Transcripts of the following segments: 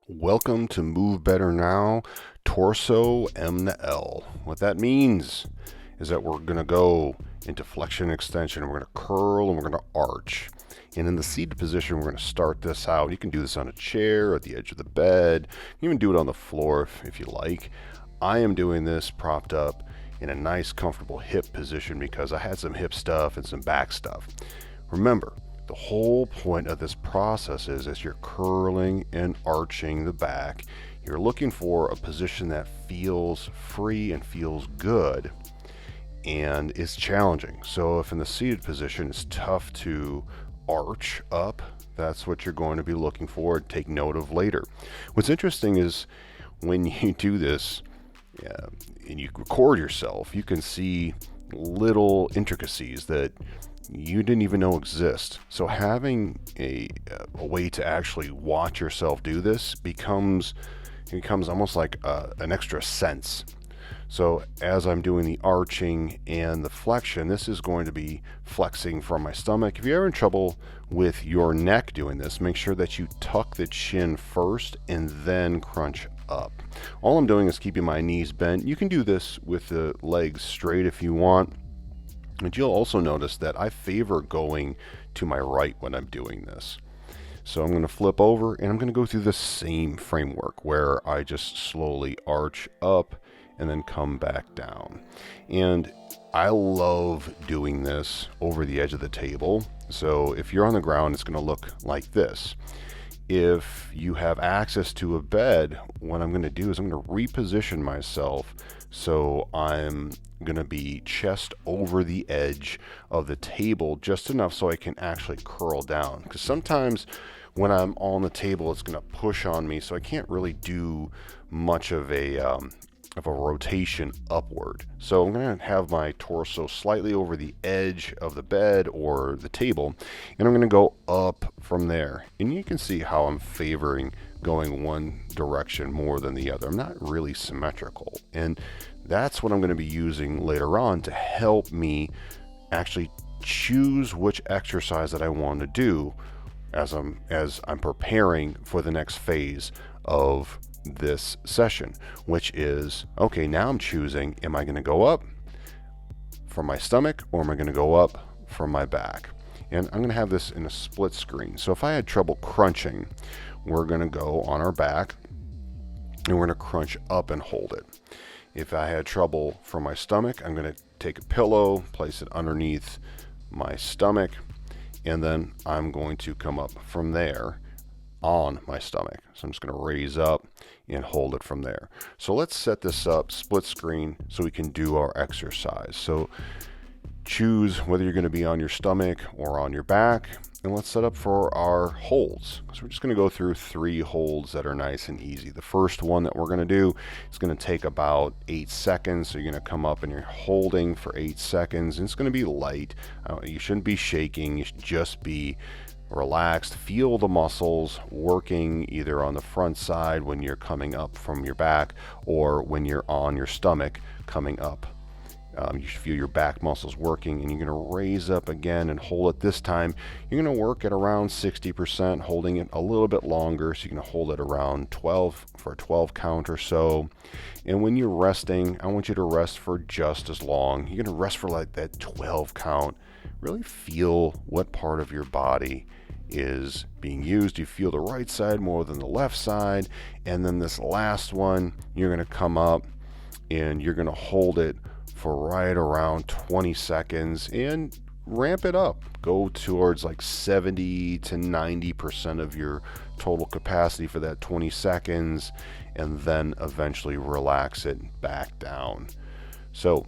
Welcome to Move Better Now, Torso M to L. What that means is that we're going to go into flexion and extension, we're going to curl, and we're going to arch. And in the seated position, we're going to start this out. You can do this on a chair, at the edge of the bed, you can even do it on the floor if you like. I am doing this propped up in a nice, comfortable hip position because I had some hip stuff and some back stuff. Remember, the whole point of this process is as you're curling and arching the back, you're looking for a position that feels free and feels good and is challenging. So if in the seated position it's tough to arch up, that's what you're going to be looking for and take note of later. What's interesting is when you do this and you record yourself, you can see little intricacies that you didn't even know exist. So having a way to actually watch yourself do this becomes almost like an extra sense. So as I'm doing the arching and the flexion, this is going to be flexing from my stomach. If you're having trouble with your neck doing this, make sure that you tuck the chin first and then crunch up. All I'm doing is keeping my knees bent. You can do this with the legs straight if you want. And you'll also notice that I favor going to my right when I'm doing this. So I'm going to flip over and I'm going to go through the same framework where I just slowly arch up and then come back down. And I love doing this over the edge of the table. So if you're on the ground, it's going to look like this. If you have access to a bed, what I'm going to do is I'm going to reposition myself so I'm going to be chest over the edge of the table just enough so I can actually curl down. Because sometimes when I'm on the table, it's going to push on me, so I can't really do much of a rotation upward. So I'm going to have my torso slightly over the edge of the bed or the table, and I'm going to go up from there. And you can see how I'm favoring going one direction more than the other. I'm not really symmetrical, and that's what I'm going to be using later on to help me actually choose which exercise that I want to do as I'm preparing for the next phase of this session, which is, okay, now I'm choosing, am I going to go up from my stomach or am I going to go up from my back? And I'm going to have this in a split screen. So if I had trouble crunching, we're going to go on our back and we're going to crunch up and hold it. If I had trouble from my stomach, I'm going to take a pillow, place it underneath my stomach, and then I'm going to come up from there on my stomach. So I'm just going to raise up and hold it from there. So let's set this up split screen so we can do our exercise. So choose whether you're going to be on your stomach or on your back, and let's set up for our holds. So we're just going to go through 3 holds that are nice and easy. The first one that we're going to do is going to take about 8 seconds. So you're going to come up and you're holding for 8 seconds, and it's going to be light. You shouldn't be shaking. You should just be relaxed. Feel the muscles working either on the front side when you're coming up from your back or when you're on your stomach coming up. You should feel your back muscles working, and you're going to raise up again and hold it. This time you're going to work at around 60%, holding it a little bit longer, so you can hold it around 12 for a 12 count or so. And when you're resting, I want you to rest for just as long. You're going to rest for like that 12 count. Really feel what part of your body is being used. You feel the right side more than the left side. And then this last one, you're going to come up and you're going to hold it for right around 20 seconds and ramp it up. Go towards like 70 to 90% of your total capacity for that 20 seconds, and then eventually relax it back down. So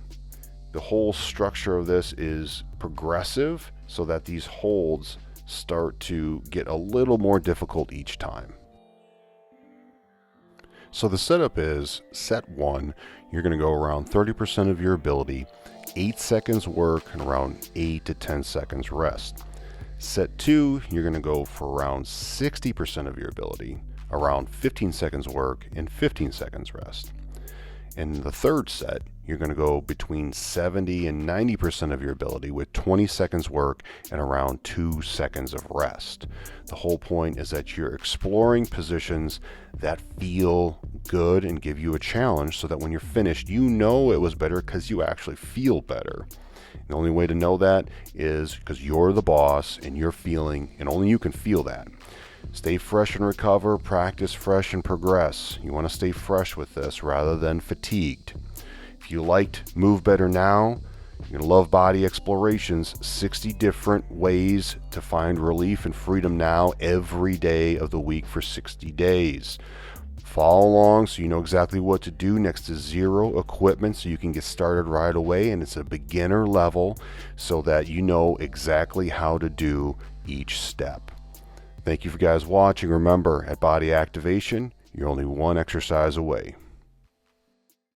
the whole structure of this is progressive so that these holds start to get a little more difficult each time. So the setup is set 1, you're going to go around 30% of your ability, 8 seconds work, and around 8 to 10 seconds rest. Set 2, you're going to go for around 60% of your ability, around 15 seconds work, and 15 seconds rest. In the third set, you're going to go between 70 and 90% of your ability with 20 seconds work and around 2 seconds of rest. The whole point is that you're exploring positions that feel good and give you a challenge so that when you're finished, you know it was better because you actually feel better. The only way to know that is because you're the boss and you're feeling, and only you can feel that. Stay fresh and recover, practice fresh and progress. You want to stay fresh with this rather than fatigued. If you liked Move Better Now, you're going to love Body Explorations, 60 different ways to find relief and freedom now every day of the week for 60 days. Follow along so you know exactly what to do next to zero equipment so you can get started right away, and it's a beginner level so that you know exactly how to do each step. Thank you for guys watching. Remember, at Body Activation, you're only one exercise away.